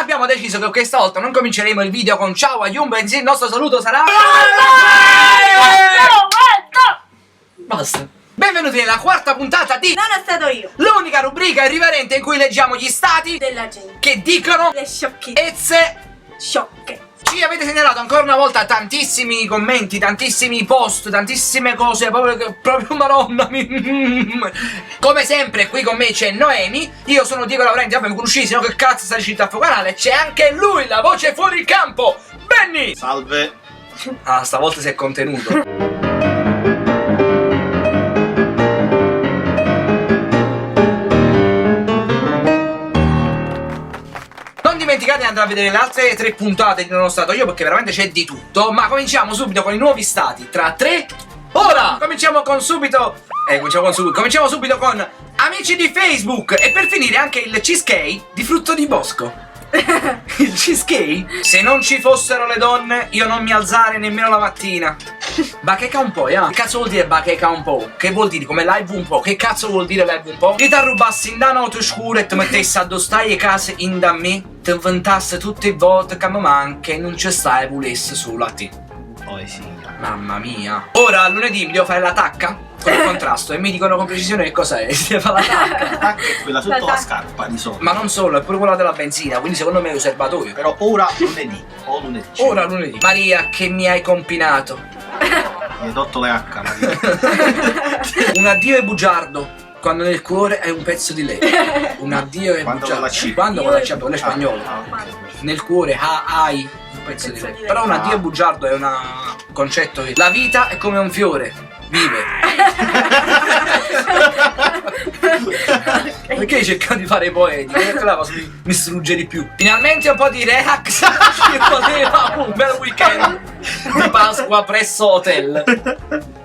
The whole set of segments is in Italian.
abbiamo deciso che questa volta non cominceremo il video con ciao a Yum, bensì il nostro saluto sarà... Basta. Benvenuti nella quarta puntata di Non è stato io, l'unica rubrica irriverente in cui leggiamo gli stati della gente, che dicono le sciocchezze, ezze. sciocche. Ci avete segnalato ancora una volta tantissimi commenti, tantissimi post, tantissime cose, proprio maronna. Come sempre qui con me c'è Noemi, io sono Diego Laurenti, vabbè mi conosci, no che cazzo stai riuscito a canale. C'è anche lui, la voce fuori campo, Benny! Salve. Ah, stavolta si è contenuto. Non dimenticate di andare a vedere le altre 3 puntate di Non ho stato io, perché veramente c'è di tutto. Ma cominciamo subito con i nuovi stati. Tra 3 ora cominciamo subito con amici di Facebook. E per finire anche il cheesecake di frutto di bosco. Il cheesecake? Se non ci fossero le donne io non mi alzare nemmeno la mattina. Bacheca un po', Che cazzo vuol dire bacheca un po'? Che vuol dire? Come live un po'? Che cazzo vuol dire live un po'? Ti rubassi in da notte scura e ti mettessi addosso alle case in da me, ti inventasse tutte le volte che mi manca e non ci stai e volesse solo a te. Poesia. Mamma mia. Ora lunedì mi devo fare la tacca con il contrasto e mi dicono con precisione che cos'è. Si deve fare la tacca. Quella sotto la scarpa di solito. Ma non solo, è pure quella della benzina, quindi secondo me è un serbatoio. Però ora lunedì. O lunedì. Ora lunedì. Maria, che mi hai compinato. Mi hai tolto le H, Maria. Un addio è bugiardo quando nel cuore è un pezzo di lei. Un addio è Quando bugiardo. con la C. Quando con la C, quello è spagnolo. Ok. Nel cuore hai un pezzo di lei. Però un addio è bugiardo è un concetto che... La vita è come un fiore, vive. Perché cercando di fare poetica? Perché la cosa mi strugge di più. Finalmente un po' di relax. Ci voleva un bel weekend di Pasqua presso hotel.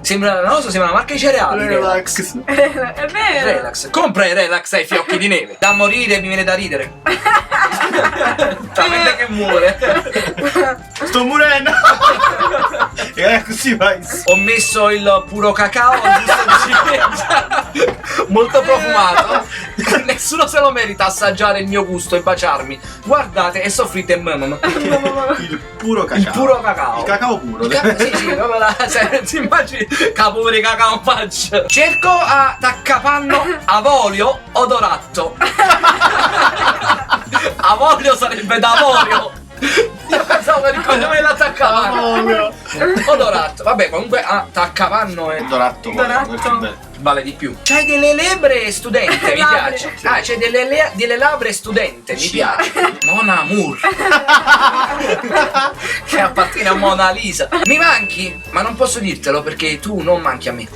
Sembra, non lo so, sembra una marca di cereali. Relax. È vero. Relax. Compra i relax ai fiocchi di neve. Da morire mi viene da ridere. Talmente che muore. Sto morendo. E così vai. Ho messo il puro cacao al gusto di ciliegia. Molto profumato. Nessuno se lo merita assaggiare il mio gusto e baciarmi. Guardate, è soffritto in mano. Il puro cacao. Il puro cacao. Il cacao puro. Sì, proprio la. Ti immagini capo di cacao in faccia. Cerco a taccapanno avorio odoratto. Avorio sarebbe d'avorio. Io pensavo che come l'attaccavano. Odoratto. Vabbè, comunque attaccavanno e Doratto. vale di più. C'hai delle lebre studente, mi piace. Ah, c'hai delle labbra studente, mi piace. Mona Amour. Che appartiene a Mona Lisa. Mi manchi, ma non posso dirtelo perché tu non manchi a me.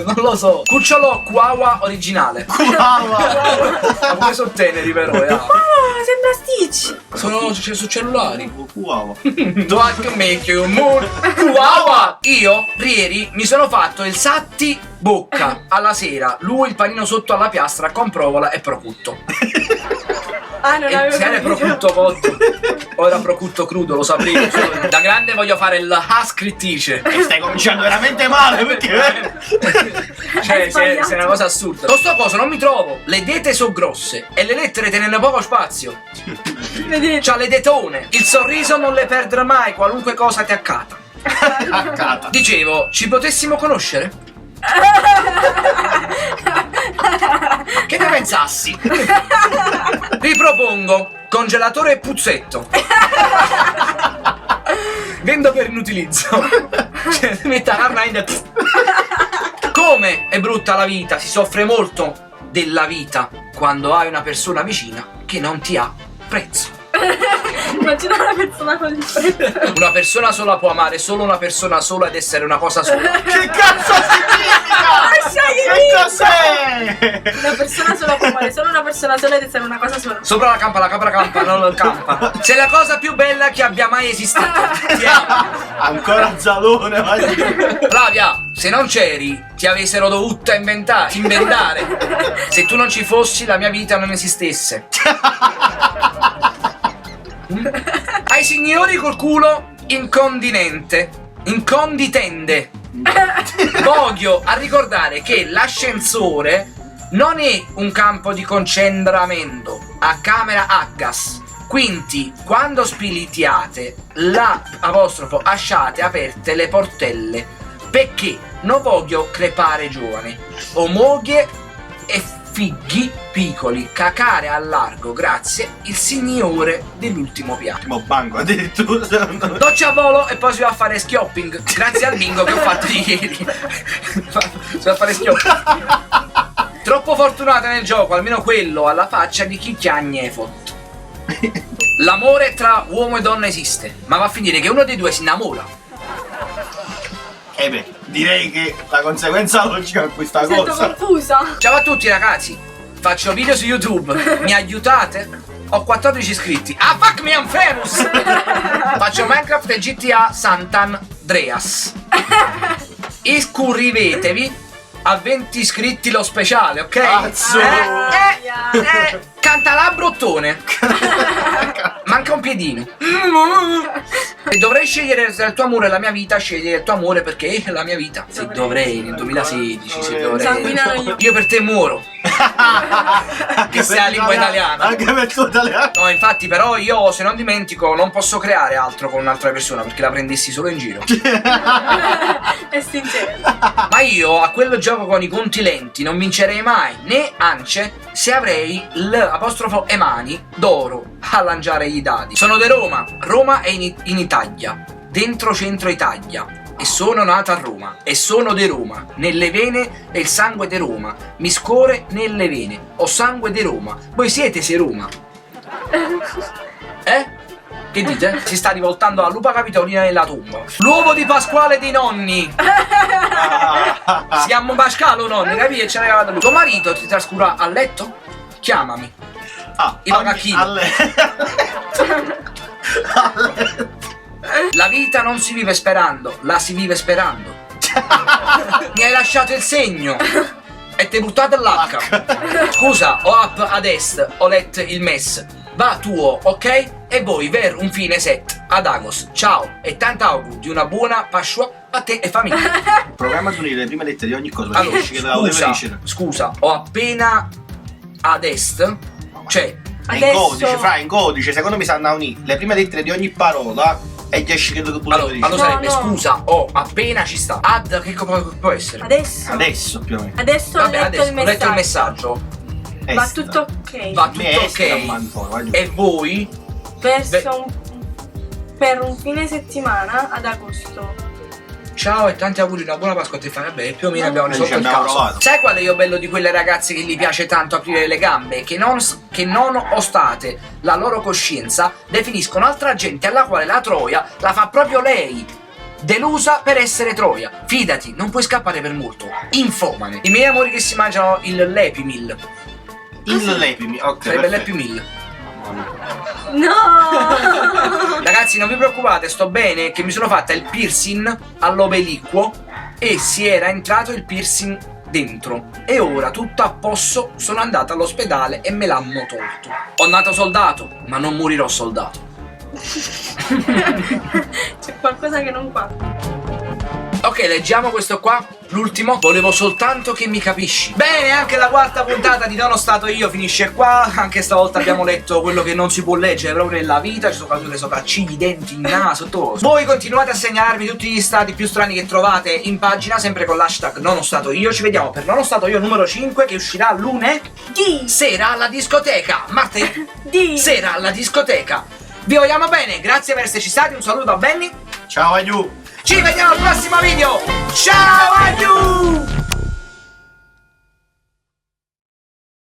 Non lo so. Cucciolo Chihuahua originale. Ma come sono teneri però, Oh, sembra Stitch. Sono su cellulari. Wow. Do I can make you more Chihuahua. Io ieri mi sono fatto il satti bocca alla sera. Lui il panino sotto alla piastra con provola e prosciutto. Ah, non E avevo se era capito. prosciutto cotto o era prosciutto crudo, lo sapevo. Da grande voglio fare il scrittrice. Stai cominciando veramente male perché. Cioè, sbagliato. se è una cosa assurda. Con sto coso non mi trovo. Le dete sono grosse e le lettere tengono poco spazio. Vedete? C'ha le detone. Il sorriso non le perdere mai, qualunque cosa ti accata. Accata. Dicevo, ci potessimo conoscere? Che ne pensassi? Ripropongo congelatore e puzzetto. Vendo per inutilizzo. Cioè, metta la rain. Come è brutta la vita, si soffre molto della vita quando hai una persona vicina che non ti ha prezzo. Immagina una persona con il prezzo. Una persona sola può amare solo una persona sola ed essere una cosa sola. Che cazzo significa? Che cos'è? Una persona sola può fare solo una persona sola ed essere una cosa sola. Sopra la capra campa, non il campa. Sei la cosa più bella che abbia mai esistito. Ti amo. Ancora Zalone, vai. Flavia, se non c'eri, ti avessero dovuto inventare. Se tu non ci fossi, la mia vita non esistesse. Ai signori col culo inconditente. Voglio a ricordare che l'ascensore non è un campo di concentramento a camera a gas. Quindi, quando spilitiate, la apostrofo lasciate aperte le portelle, perché non voglio crepare giovane, o moglie e figli piccoli, cacare a largo, grazie il signore dell'ultimo piano. Ultimo banco addirittura. Doccia a volo e poi si va a fare schiopping, grazie al bingo che ho fatto ieri. Si va a fare schiopping. Troppo fortunata nel gioco, almeno quello alla faccia di chi chiagne fotto. L'amore tra uomo e donna esiste, ma va a finire che uno dei due si innamora. Beh, direi che la conseguenza logica di questa Mi sento cosa. confusa. Ciao a tutti ragazzi, faccio video su YouTube, mi aiutate? Ho 14 iscritti. Ah fuck me, I'm famous! Faccio Minecraft e GTA Sant'Andreas. Iscrivetevi a 20 iscritti lo speciale, ok? Cazzo! Cantalabro ottone. Manca un piedino. Se dovrei scegliere tra il tuo amore e la mia vita, scegliere il tuo amore perché è la mia vita. Se dovrei, nel 2016, se dovrei. Sanguinario. Io per te muoro. Che sia la lingua italiana. Anche per il tuo italiano. No, infatti, però io, se non dimentico, non posso creare altro con un'altra persona perché la prendessi solo in giro. È sincero. Ma io a quello gioco con i conti lenti non vincerei mai né ance se avrei l'apostrofo e mani d'oro a lanciare i dadi. Sono di Roma. Roma è in Italia, dentro centro Italia. E sono nata a Roma e sono di Roma. Nelle vene è il sangue di Roma. Mi scorre nelle vene. Ho sangue di Roma. Voi siete se Roma. Che dite? Si sta rivoltando a Lupa Capitolina nella tomba. L'uovo di Pasquale dei nonni. Si chiama Pascalo nonni, capi? E ce l'ha cavato lui. Tuo marito ti trascura a letto? Chiamami. I magacchini. La vita non si vive sperando, la si vive sperando. Mi hai lasciato il segno e ti hai buttato l'H. Scusa, ho app ad est, ho letto il mess. Va tuo, ok? E voi ver un fine set. Ad Agos, ciao e tanti auguri di una buona Pasqua a te e famiglia. Proviamo ad unire le prime lettere di ogni cosa. Allora, Capisci che la volevo dicere. scusa, ho appena ad est, cioè In Adesso- codice, fra in codice, secondo me sanno a unire le prime lettere di ogni parola e gli esci che tu allora dici. No, sarebbe no. scusa, ho appena ci sta. Ad che può essere? Adesso Più o meno. Adesso ho Vabbè, letto adesso il ho letto il messaggio. messaggio. Va Est. tutto ok. Va Me tutto est da un ok. manforo, vai giù. E voi? Per un fine settimana ad agosto. Ciao e tanti auguri, una buona Pasqua a te. Vabbè, più o meno abbiamo Noi risolto ci il abbiamo caso. provato. Sai qual è io bello di quelle ragazze che gli piace tanto aprire le gambe? Che non ostate la loro coscienza, definiscono altra gente alla quale la troia la fa proprio lei. Delusa per essere troia. Fidati, non puoi scappare per molto. Infomane. I miei amori che si mangiano il Lepimil. Il lepimi, ok. Sarebbe perfetto. Lepimil. No! Ragazzi, non vi preoccupate, sto bene, che mi sono fatta il piercing all'obliquo e si era entrato il piercing dentro. E ora tutto a posto, sono andata all'ospedale e me l'hanno tolto. Ho nato soldato, ma non morirò soldato. C'è qualcosa che non va. Ok, leggiamo questo qua, l'ultimo. Volevo soltanto che mi capisci. Bene, anche la quarta puntata di Dono Stato Io finisce qua. Anche stavolta abbiamo letto quello che non si può leggere proprio nella vita. Ci sono cadute le sopracciglia, i denti, il naso, tutto. Voi continuate a segnalarmi tutti gli stati più strani che trovate in pagina, sempre con l'hashtag Nono Stato Io. Ci vediamo per Nono Stato Io numero 5, che uscirà lunedì sera alla discoteca. Martedì sera alla discoteca. Vi vogliamo bene, grazie per esserci stati. Un saluto a Benny. Ciao, aiuto. Ci vediamo al prossimo video. Ciao a